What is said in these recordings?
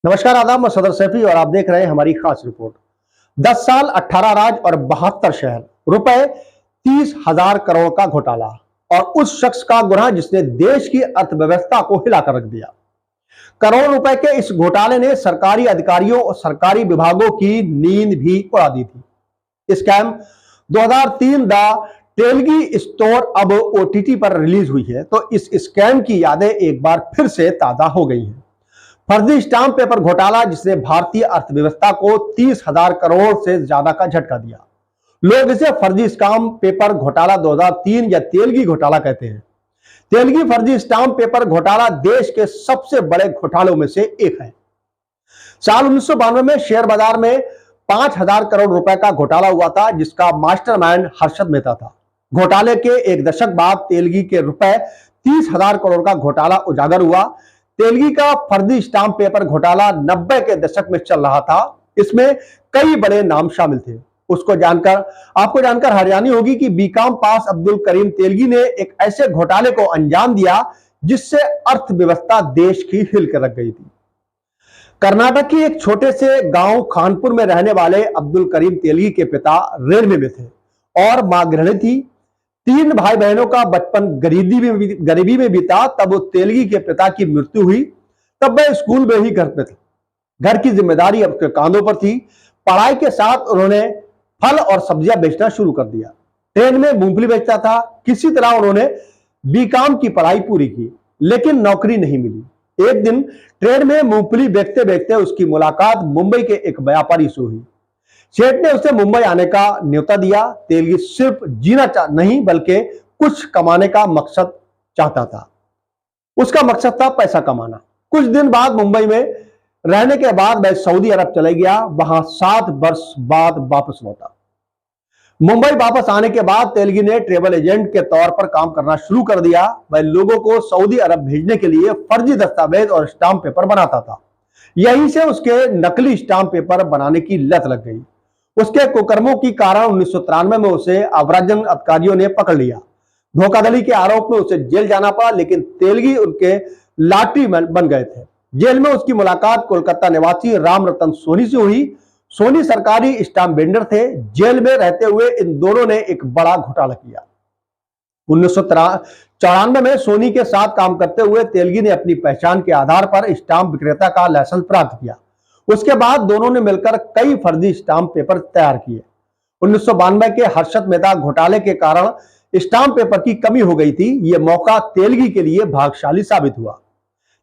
नमस्कार, आदाब। मैं सदर सैफी और आप देख रहे हैं हमारी खास रिपोर्ट। 10 साल, 18 राज्य और 72 शहर, रुपए 30,000 करोड़ का घोटाला। और उस शख्स का गुनाह जिसने देश की अर्थव्यवस्था को हिलाकर रख दिया। करोड़ रुपए के इस घोटाले ने सरकारी अधिकारियों और सरकारी विभागों की नींद भी उड़ा दी थी। स्कैम 2003 द तेलगी स्टोर अब ओटीटी पर रिलीज हुई है, तो इस स्कैम की यादें एक बार फिर से ताजा हो गई हैं। फर्जी स्टाम्प पेपर घोटाला जिसने भारतीय अर्थव्यवस्था को 30,000 करोड़ से ज्यादा का झटका दिया। लोग इसे फर्जी स्टाम्प पेपर घोटाला 2003 या तेलगी घोटाला कहते हैं। तेलगी फर्जी स्टाम्प पेपर घोटाला देश के सबसे बड़े घोटालों में से एक है। साल 1992 में शेयर बाजार में 5,000 करोड़ रुपए का घोटाला हुआ था, जिसका मास्टरमाइंड हर्षद मेहता था। घोटाले के एक दशक बाद तेलगी के रुपए 30,000 करोड़ का घोटाला उजागर हुआ। तेलगी का फर्जी स्टाम्प पेपर घोटाला 90 के दशक में चल रहा था। इसमें कई बड़े नाम शामिल थे। आपको जानकर हैरानी होगी कि बीकॉम पास अब्दुल करीम तेलगी ने एक ऐसे घोटाले को अंजाम दिया जिससे अर्थव्यवस्था देश की हिल कर रख गई थी। कर्नाटक के एक छोटे से गांव खानपुर में रहने वाले अब्दुल करीम तेलगी के पिता रेलवे में थे और मां गृहिणी थी। 3 भाई बहनों का बचपन गरीबी में बीता। तब वो तेलगी के पिता की मृत्यु हुई। तब वह स्कूल में ही घर पे थे। घर की जिम्मेदारी अब के कांधों पर थी। पढ़ाई के साथ उन्होंने फल और सब्जियां बेचना शुरू कर दिया। ट्रेन में मूंगफली बेचता था। किसी तरह उन्होंने बीकॉम की पढ़ाई पूरी की, लेकिन नौकरी नहीं मिली। एक दिन ट्रेन में मूंगफली बेचते बेचते उसकी मुलाकात मुंबई के एक व्यापारी से हुई। सेठ ने उसे मुंबई आने का न्योता दिया। तेलगी सिर्फ जीना नहीं बल्कि कुछ कमाने का मकसद चाहता था। उसका मकसद था पैसा कमाना। कुछ दिन बाद मुंबई में रहने के बाद वह सऊदी अरब चले गया। वहां 7 वर्ष बाद वापस लौटा। मुंबई वापस आने के बाद तेलगी ने ट्रेवल एजेंट के तौर पर काम करना शुरू कर दिया। वह लोगों को सऊदी अरब भेजने के लिए फर्जी दस्तावेज और स्टाम्प पेपर बनाता था। यहीं से उसके नकली स्टाम्प पेपर बनाने की लत लग गई। उसके कुकर्मों के कारण 1993 में उसे अव्राजन अधिकारियों ने पकड़ लिया। धोखाधड़ी के आरोप में उसे जेल जाना पड़ा, लेकिन तेलगी उनके लाटरी बन गए थे। जेल में उसकी मुलाकात कोलकाता निवासी राम रतन सोनी से हुई। सोनी सरकारी स्टाम्प वेंडर थे। जेल में रहते हुए इन दोनों ने एक बड़ा घोटाला किया। 1994 में सोनी के साथ काम करते हुए तेलगी ने अपनी पहचान के आधार पर स्टाम्प विक्रेता का लाइसेंस प्राप्त किया। उसके बाद दोनों ने मिलकर कई फर्जी स्टाम्प पेपर तैयार किए। 1992 के हर्षद मेहता घोटाले के कारण स्टाम्प पेपर की कमी हो गई थी। यह मौका तेलगी के लिए भाग्यशाली साबित हुआ।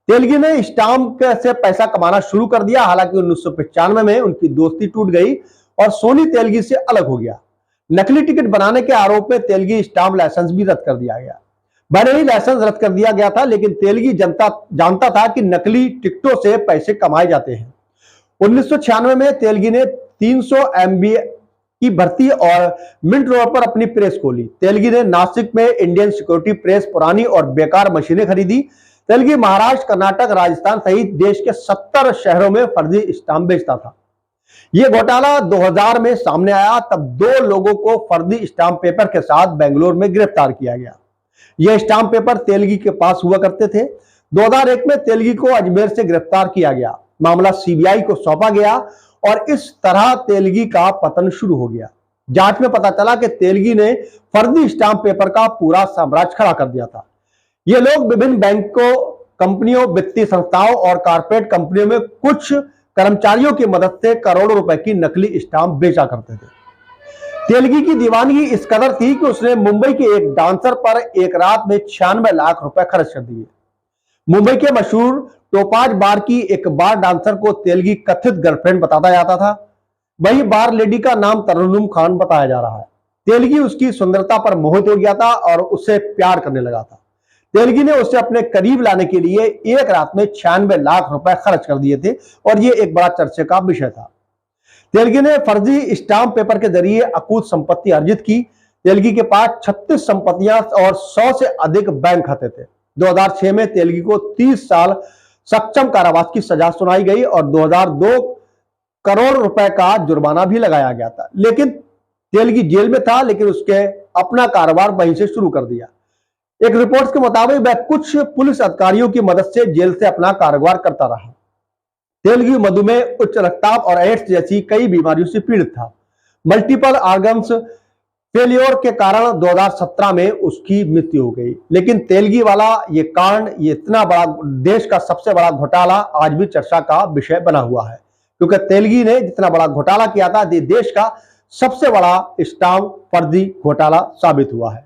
तेलगी ने स्टाम्प से पैसा कमाना शुरू कर दिया। हालांकि 1995 में उनकी दोस्ती टूट गई और सोनी तेलगी से अलग हो गया। नकली टिकट बनाने के आरोप में तेलगी स्टाम्प लाइसेंस भी रद्द कर दिया गया। भले ही लाइसेंस रद्द कर दिया गया था, लेकिन तेलगी जनता जानता था कि नकली टिकटों से पैसे कमाए जाते हैं। 1996 में तेलगी ने 300 MBA की भर्ती और मिंट रोड पर अपनी प्रेस खोली। तेलगी ने नासिक में इंडियन सिक्योरिटी प्रेस पुरानी और बेकार मशीनें खरीदी। तेलगी महाराष्ट्र, कर्नाटक, राजस्थान सहित देश के 70 शहरों में फर्जी स्टाम्प बेचता था। यह घोटाला 2000 में सामने आया। तब 2 लोगों को फर्जी स्टाम्प पेपर के साथ बेंगलोर में गिरफ्तार किया गया। यह स्टाम्प पेपर तेलगी के पास हुआ करते थे। 2001 में तेलगी को अजमेर से गिरफ्तार किया गया। मामला सीबीआई को सौंपा गया और इस तरह तेलगी का पतन शुरू हो गया। जांच में पता चला कि तेलगी ने फर्जी स्टाम्प पेपर का पूरा साम्राज्य खड़ा कर दिया था। ये लोग विभिन्न बैंकों, कंपनियों, वित्तीय संस्थाओं और कारपोरेट कंपनियों में कुछ कर्मचारियों की मदद से करोड़ों रुपए की नकली स्टाम्प बेचा करते थे। तेलगी की दीवानगी इस कदर थी कि उसने मुंबई के एक डांसर पर एक रात में 96 लाख रुपए खर्च कर दिए। मुंबई के मशहूर टोपाज बार की एक बार डांसर को तेलगी कथित गर्लफ्रेंड बताया जाता था। वही बार लेडी का नाम तरन्नुम खान बताया जा रहा है। तेलगी उसकी सुंदरता पर मोहित हो गया था और उससे प्यार करने लगा था। तेलगी ने उसे अपने करीब लाने के लिए एक रात में 96 लाख रुपए खर्च कर दिए थे और यह एक बड़ा चर्चे का विषय था। तेलगी ने फर्जी स्टाम्प पेपर के जरिए अकूत संपत्ति अर्जित की। तेलगी के पास 36 संपत्तियां और 100 से अधिक बैंक खाते थे। 2006 में तेलगी को 30 साल सक्षम कारावास की सजा सुनाई गई और 2002 करोड़ रुपए का जुर्माना भी लगाया गया था। लेकिन तेलगी जेल में था, लेकिन उसके अपना कारोबार वहीं से शुरू कर दिया। एक रिपोर्ट के मुताबिक वह कुछ पुलिस अधिकारियों की मदद से जेल से अपना कारोबार करता रहा। तेलगी मधुमेह, उच्च रक्तचाप और एड्स जैसी कई बीमारियों से पीड़ित था। मल्टीपल ऑर्गन्स फेलियोर के कारण 2017 में उसकी मृत्यु हो गई। लेकिन तेलगी वाला ये कांड, ये इतना बड़ा देश का सबसे बड़ा घोटाला आज भी चर्चा का विषय बना हुआ है, क्योंकि तेलगी ने जितना बड़ा घोटाला किया था, ये देश का सबसे बड़ा स्टाम्प फर्जी घोटाला साबित हुआ है।